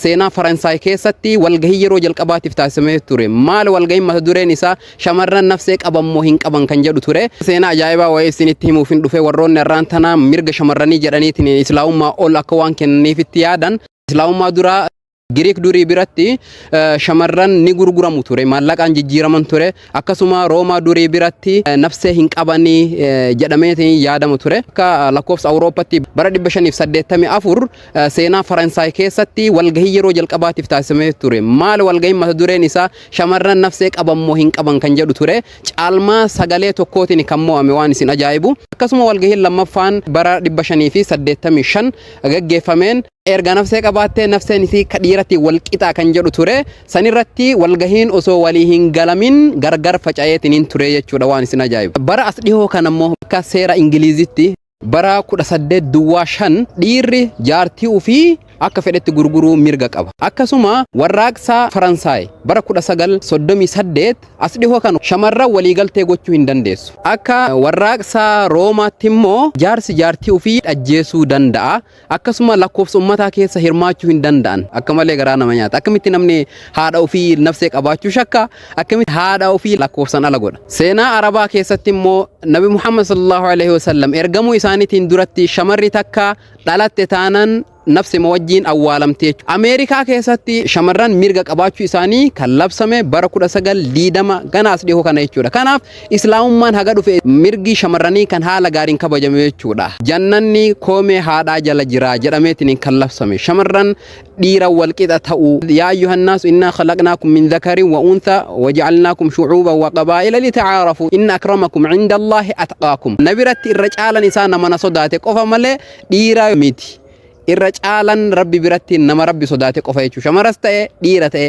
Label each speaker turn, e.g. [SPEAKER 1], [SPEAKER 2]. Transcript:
[SPEAKER 1] seenaa Faransaay keessatti walgahii yeroo jalqabaatiif taasifamee ture. Maal walgahiin mata dureen isaa shamarran nafsee qaban moo hin qaban kan jedhu ture. Seenaa ajaa'ibaa wayii isinitti himuuf hin dhufe warroonni irraan tanaa mirga shamarranii jedhaniitiin islaamummaa ol akka waan kennaniifitti yaadan. Islaamummaa duraa Girik durii biratti shamarran ni gurguramu ture, maallaqaan jijjiiraman ture. Akkasuma Roomaa durii biratti nafsee hin qabanii jedhameetiin yaadamu ture. Akka lakkoofsa Awurooppaatti bara 584 seenaa Faransaay keessatti walgahii yeroo jalqabaatiif taasifamee ture. Maal walgahiin mata dureen isaa shamarran nafsee qaban moo hin qaban kan jedhu ture. Caalmaa sagalee tokkootiin kan mo'ame waan isin ajaa'ibu. Akkasuma walgahiin lammaffaan bara 585 gaggeeffameen erga nafsee qabaattee nafseen isii kadhiiratti walqixaa kan jedhu ture. Sanirratti walgahiin osoo walii hin galamin gargar faca'eetiin ture jechuudha waan isin ajaa'ibu. Bara as dhihoo kanammoo akka seera Ingilizitti bara 1805 dhiirri jaartii ofii akka fedhetti gurguruu mirga qaba. Akkasuma warraaqsa Faransaay bara 1938 as dhihoo kan shamarran waliigaltee gochuu hin dandeessu. Akka warraaqsa Roomaatti immoo jaarsi jaartii ofii ajjeesuu danda'a. Akkasuma lakkoofsa ummataa keessa hirmaachuu hin danda'an. Akka malee garaa nama nyaata. Akkamitti namni haadha ofii nafsee qabaachuu shakka? Akkamitti haadha ofii lakkoofsan ala godha? Seenaa Arabaa keessatti immoo Nabi Muhammad sallallahu alaihi wasallam ergamuu isaaniitiin duratti shamarri takka dhalatte taanan nafsi mawajjiin awwaalamtee. Ameerikaa keessatti shamarran mirga qabaachuu isaanii kan labsame bara 1920 ganaas dhihoo kana jechuudha. Kanaaf islaamummaan haga dhufe mirgi shamarranii kan haala gaariin kabajame jechuudha. Jannanni koomee haadhaa jala jira jedhameetiin kan labsame. Shamarran dhiira walqixa ta'u. Yaa ayyuhan naasu innaa khalaqnaakum min dhakarin wa unthaa waja'alnaakum shu'uuban wa qabaa'ila lita'aarafu inna akramakum 'inda Allaahi atqaakum. Nabiratti irra caalan isaa nama sodaate qofa malee dhiira miti. Irra caalan Rabbi biratti nama Rabbi sodaate qofa jechuudha. Shamaras ta'e dhiira ta'e